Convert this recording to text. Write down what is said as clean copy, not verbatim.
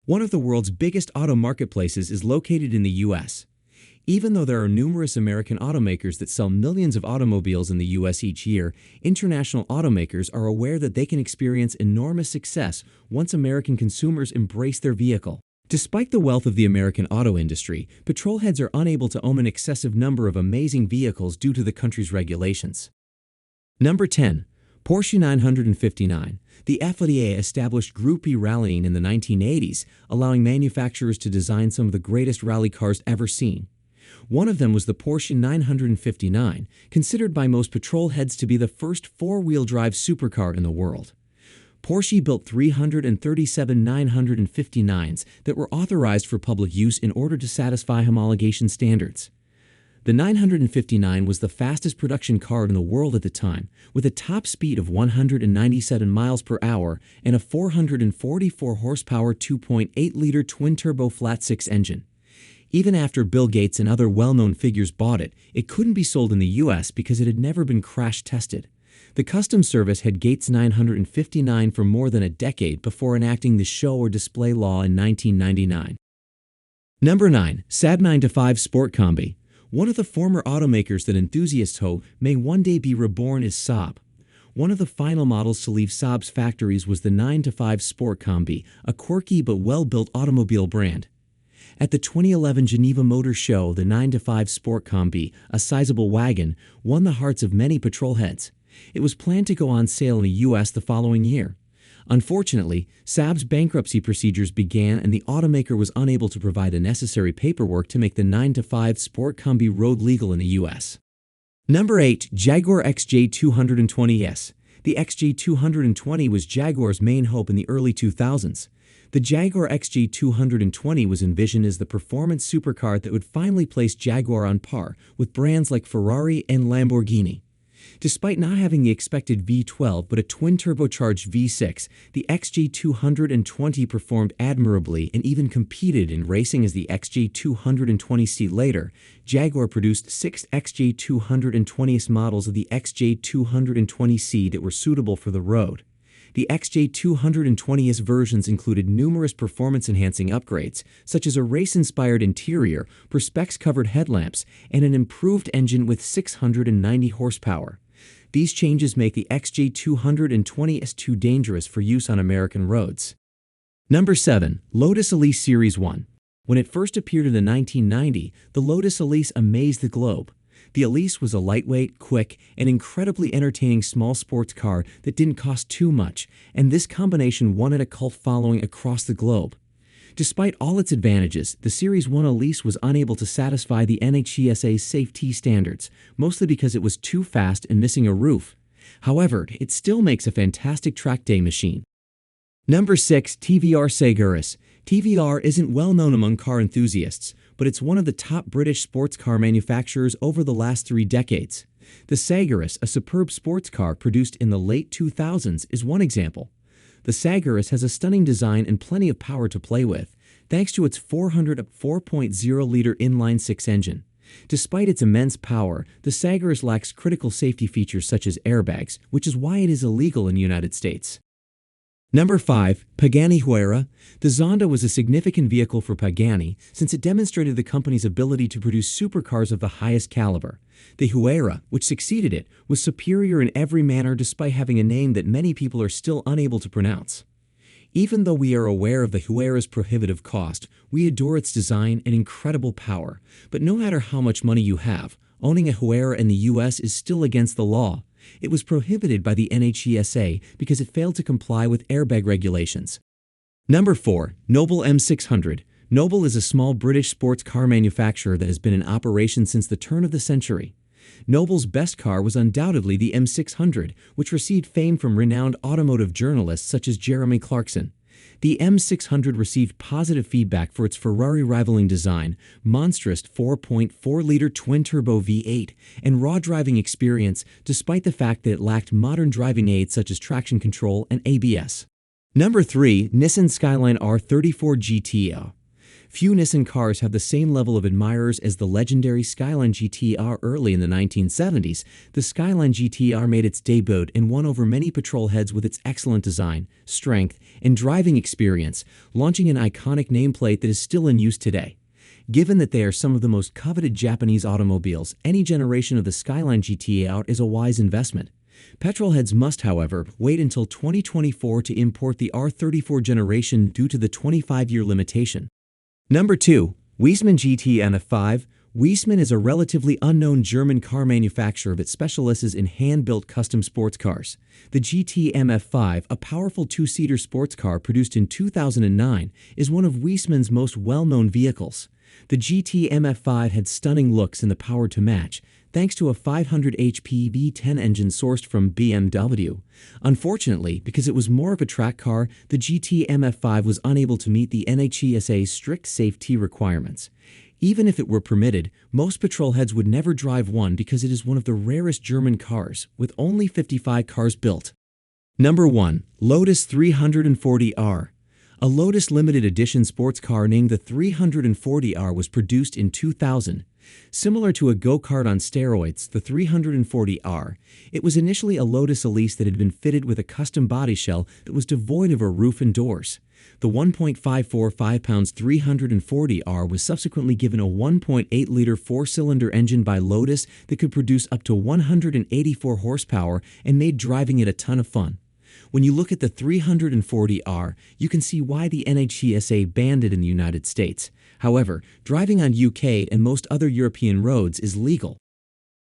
One of the world's biggest auto marketplaces is located in the U.S. Even though there are numerous American automakers that sell millions of automobiles in the U.S. each year, international automakers are aware that they can experience enormous success once American consumers embrace their vehicle. Despite the wealth of the American auto industry, petrolheads are unable to own an excessive number of amazing vehicles due to the country's regulations. Number 10. Porsche 959. The FIA established Group E rallying in the 1980s, allowing manufacturers to design some of the greatest rally cars ever seen. One of them was the Porsche 959, considered by most petrolheads to be the first four-wheel drive supercar in the world. Porsche built 337 959s that were authorized for public use in order to satisfy homologation standards. The 959 was the fastest production car in the world at the time, with a top speed of 197 miles per hour and a 444 horsepower 2.8-liter twin-turbo flat-six engine. Even after Bill Gates and other well-known figures bought it, it couldn't be sold in the U.S. because it had never been crash-tested. The Customs Service had Gates 959 for more than a decade before enacting the show or display law in 1999. Number 9. SAAB 9-5 SPORTCOMBI. One of the former automakers that enthusiasts hope may one day be reborn is SAAB. One of the final models to leave SAAB's factories was the 9-5 SPORTCOMBI, a quirky but well-built automobile brand. At the 2011 Geneva Motor Show, the 9-5 SPORTCOMBI, a sizable wagon, won the hearts of many petrolheads. It was planned to go on sale in the U.S. the following year. Unfortunately, SAAB's bankruptcy procedures began and the automaker was unable to provide the necessary paperwork to make the 9-5 SPORTCOMBI road legal in the U.S. Number 8. Jaguar XJ220S. The XJ220 was Jaguar's main hope in the early 2000s. The Jaguar XJ220 was envisioned as the performance supercar that would finally place Jaguar on par with brands like Ferrari and Lamborghini. Despite not having the expected V12 but a twin-turbocharged V6, the XJ220 performed admirably and even competed in racing as the XJ220C. Later, Jaguar produced 6 XJ220S models of the XJ220C that were suitable for the road. The XJ220S versions included numerous performance-enhancing upgrades, such as a race-inspired interior, Perspex-covered headlamps, and an improved engine with 690 horsepower. These changes make the XJ220S too dangerous for use on American roads. Number 7. Lotus Elise Series 1. When it first appeared in the 1990s, the Lotus Elise amazed the globe. The Elise was a lightweight, quick, and incredibly entertaining small sports car that didn't cost too much, and this combination won it a cult following across the globe. Despite all its advantages, the Series 1 Elise was unable to satisfy the NHTSA's safety standards, mostly because it was too fast and missing a roof. However, it still makes a fantastic track day machine. Number 6. TVR SAGARIS. TVR isn't well known among car enthusiasts, but it's one of the top British sports car manufacturers over the last 3 decades. The Sagaris, a superb sports car produced in the late 2000s, is one example. The Sagaris has a stunning design and plenty of power to play with, thanks to its 4.0-liter inline-six engine. Despite its immense power, the Sagaris lacks critical safety features such as airbags, which is why it is illegal in the United States. Number 5. Pagani HUAYRA. The Zonda was a significant vehicle for Pagani since it demonstrated the company's ability to produce supercars of the highest caliber. The HUAYRA, which succeeded it, was superior in every manner despite having a name that many people are still unable to pronounce. Even though we are aware of the HUAYRA's prohibitive cost, we adore its design and incredible power. But no matter how much money you have, owning a HUAYRA in the U.S. is still against the law. It was prohibited by the NHTSA because it failed to comply with airbag regulations. Number 4. Noble M600. Noble is a small British sports car manufacturer that has been in operation since the turn of the century. Noble's best car was undoubtedly the M600, which received fame from renowned automotive journalists such as Jeremy Clarkson. The M600 received positive feedback for its Ferrari-rivaling design, monstrous 4.4-liter twin-turbo V8, and raw driving experience despite the fact that it lacked modern driving aids such as traction control and ABS. Number 3. Nissan SKYLINE R34 GTO. Few Nissan cars have the same level of admirers as the legendary SKYLINE GT-R. Early in the 1970s, the SKYLINE GT-R made its debut and won over many patrol heads with its excellent design, strength, and driving experience, launching an iconic nameplate that is still in use today. Given that they are some of the most coveted Japanese automobiles, any generation of the SKYLINE GT-R is a wise investment. Petrolheads must, however, wait until 2024 to import the R34 generation due to the 25-year limitation. Number 2. WIESMANN GT MF5. WIESMANN is a relatively unknown German car manufacturer that specializes in hand-built custom sports cars. The GT MF5, a powerful two-seater sports car produced in 2009, is one of WIESMANN's most well-known vehicles. The GT MF5 had stunning looks and the power to match, thanks to a 500 HP V10 engine sourced from BMW. Unfortunately, because it was more of a track car, the GT MF5 was unable to meet the NHTSA's strict safety requirements. Even if it were permitted, most patrolheads would never drive one because it is one of the rarest German cars, with only 55 cars built. Number 1. Lotus 340R. A Lotus limited edition sports car named the 340R was produced in 2000. Similar to a go-kart on steroids, the 340R, it was initially a Lotus Elise that had been fitted with a custom body shell that was devoid of a roof and doors. The 1.545 pounds 340R was subsequently given a 1.8-liter four-cylinder engine by Lotus that could produce up to 184 horsepower and made driving it a ton of fun. When you look at the 340R, you can see why the NHTSA banned it in the United States. However, driving on UK and most other European roads is legal.